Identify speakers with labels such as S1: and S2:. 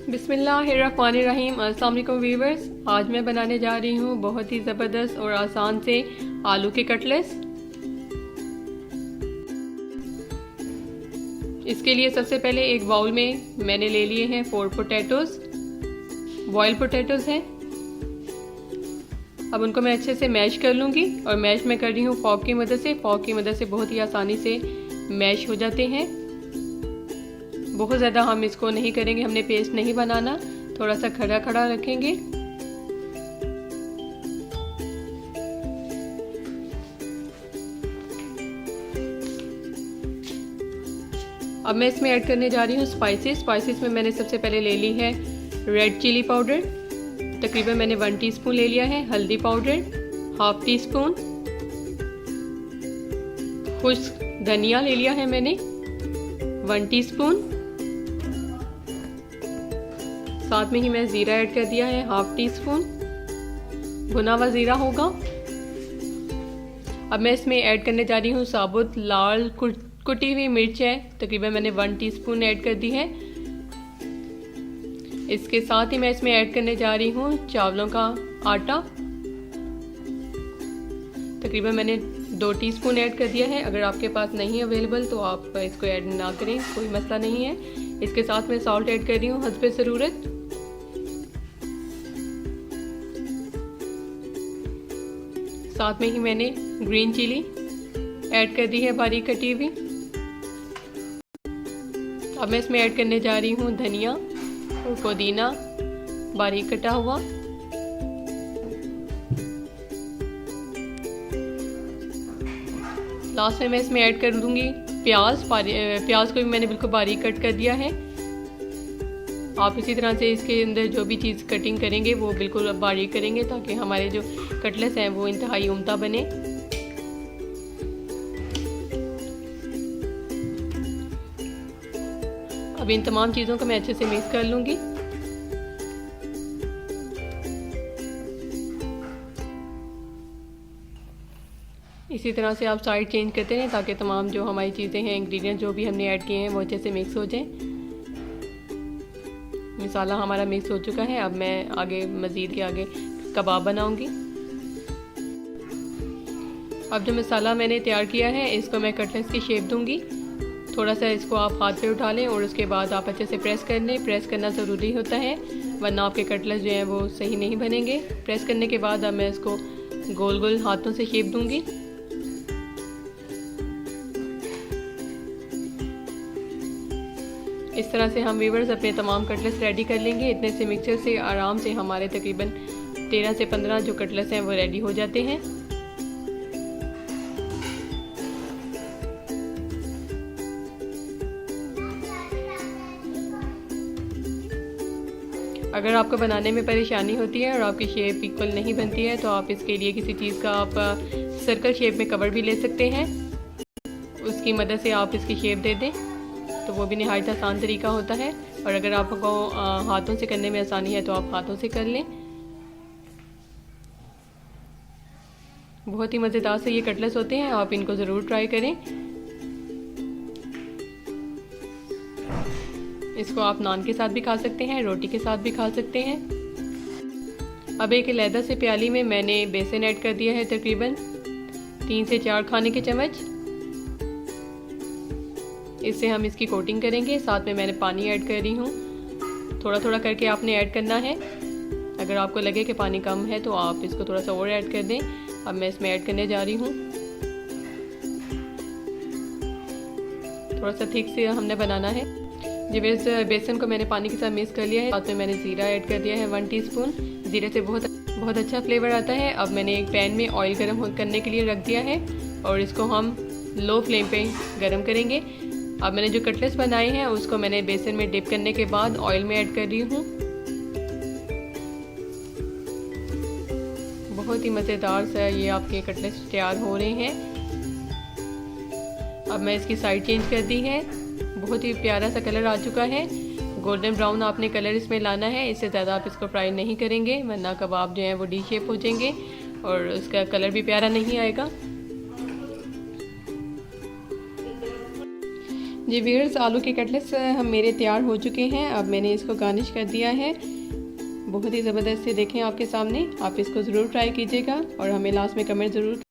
S1: बिस्मिल्लाहिर्रहमानिर्रहीम। अस्सलाम वालेकुम व्यूअर्स। आज मैं बनाने जा रही हूँ बहुत ही ज़बरदस्त और आसान से आलू के कटलेट्स। इसके लिए सबसे पहले एक बाउल में मैंने ले लिए हैं 4 पोटैटोज, बॉइल्ड पोटैटोज हैं। अब उनको मैं अच्छे से मैश कर लूँगी और मैश मैं कर रही हूँ फॉर्क की मदद से। फॉर्क की मदद से बहुत ही आसानी से मैश हो जाते हैं। बहुत ज़्यादा हम इसको नहीं करेंगे, हमने पेस्ट नहीं बनाना, थोड़ा सा खड़ा खड़ा रखेंगे। अब मैं इसमें ऐड करने जा रही हूँ स्पाइसेस में मैंने सबसे पहले ले ली है रेड चिली पाउडर, तकरीबन मैंने 1 टीस्पून ले लिया है। हल्दी पाउडर हाफ टी स्पून, खुश्क धनिया ले लिया है मैंने 1 टीस्पून। साथ में ही मैं ज़ीरा ऐड कर दिया है हाफ टी स्पून, भुना हुआ ज़ीरा होगा। अब मैं इसमें ऐड करने जा रही हूँ साबुत लाल कुटी हुई मिर्च है, तकरीबन मैंने 1 टीस्पून ऐड कर दी है। इसके साथ ही मैं इसमें ऐड करने जा रही हूँ चावलों का आटा, तकरीबन मैंने 2 टीस्पून ऐड कर दिया है। अगर आपके पास नहीं अवेलेबल तो आप इसको ऐड ना करें, कोई मसला नहीं है। इसके साथ मैं सॉल्ट ऐड कर रही हूँ हस्बे ज़रूरत। साथ में ही मैंने ग्रीन चिली ऐड कर दी है बारीक कटी हुई। अब मैं इसमें ऐड करने जा रही हूँ धनिया और पुदीना बारीक कटा हुआ। लास्ट में मैं इसमें ऐड कर दूंगी प्याज को भी मैंने बिल्कुल बारीक कट कर दिया है। आप इसी तरह से इसके अंदर जो भी चीज़ कटिंग करेंगे वो बिल्कुल बारीक करेंगे ताकि हमारे जो कटलेट्स हैं वो इंतहाई उम्दा बने। अब इन तमाम चीज़ों को मैं अच्छे से मिक्स कर लूँगी। इसी तरह से आप साइड चेंज करते रहें ताकि तमाम जो हमारी चीज़ें हैं, इंग्रेडिएंट जो भी हमने ऐड किए हैं वो अच्छे से मिक्स हो जाए। मसाला हमारा मिक्स हो चुका है। अब मैं आगे मज़ीद के आगे कबाब बनाऊंगी। अब जो मसाला मैंने तैयार किया है इसको मैं कटलेट्स की शेप दूंगी। थोड़ा सा इसको आप हाथ पे उठा लें और उसके बाद आप अच्छे से प्रेस कर लें। प्रेस करना ज़रूरी होता है वरना आपके कटलेट्स जो हैं वो सही नहीं बनेंगे। प्रेस करने के बाद अब मैं इसको गोल गोल हाथों से शेप दूंगी। इस तरह से हम व्यूअर्स अपने तमाम कटलेट्स रेडी कर लेंगे। इतने से मिक्सचर से आराम से हमारे तकरीबन 13 से 15 जो कटलेट्स हैं वो रेडी हो जाते हैं। अगर आपको बनाने में परेशानी होती है और आपकी शेप इक्वल नहीं बनती है तो आप इसके लिए किसी चीज़ का आप सर्कल शेप में कवर भी ले सकते हैं। उसकी मदद से आप इसकी शेप दे दें तो वो भी नहायत आसान तरीका होता है। और अगर आपको हाथों से करने में आसानी है तो आप हाथों से कर लें। बहुत ही मज़ेदार से ये कटलेट्स होते हैं, आप इनको ज़रूर ट्राई करें। इसको आप नान के साथ भी खा सकते हैं, रोटी के साथ भी खा सकते हैं। अब एक अलहदा से प्याली में मैंने बेसन ऐड कर दिया है, तकरीबन 3 से 4 खाने के चम्मच। इससे हम इसकी कोटिंग करेंगे। साथ में मैंने पानी ऐड कर रही हूँ, थोड़ा थोड़ा करके आपने ऐड करना है। अगर आपको लगे कि पानी कम है तो आप इसको थोड़ा सा और ऐड कर दें। अब मैं इसमें ऐड करने जा रही हूँ। थोड़ा सा थिक से हमने बनाना है। जब इस बेसन को मैंने पानी के साथ मिक्स कर लिया है, साथ में मैंने ज़ीरा ऐड कर दिया है 1 टीस्पून। ज़ीरे से बहुत अच्छा फ्लेवर आता है। अब मैंने एक पैन में ऑयल गर्म करने के लिए रख दिया है और इसको हम लो फ्लेम पे गर्म करेंगे। अब मैंने जो कटलेट्स बनाए हैं उसको मैंने बेसन में डिप करने के बाद ऑयल में ऐड कर रही हूँ। बहुत ही मज़ेदार सा ये आपके कटलेट्स तैयार हो रहे हैं। अब मैं इसकी साइड चेंज कर दी है। बहुत ही प्यारा सा कलर आ चुका है। गोल्डन ब्राउन आपने कलर इसमें लाना है, इससे ज़्यादा आप इसको फ्राई नहीं करेंगे वरना कबाब जो हैं वो डी शेप हो जाएंगे और उसका कलर भी प्यारा नहीं आएगा। जी व्यूअर्स, आलू के कटलेट्स हम मेरे तैयार हो चुके हैं। अब मैंने इसको गार्निश कर दिया है। बहुत ही ज़बरदस्त से देखें आपके सामने। आप इसको ज़रूर ट्राई कीजिएगा और हमें लास्ट में कमेंट ज़रूर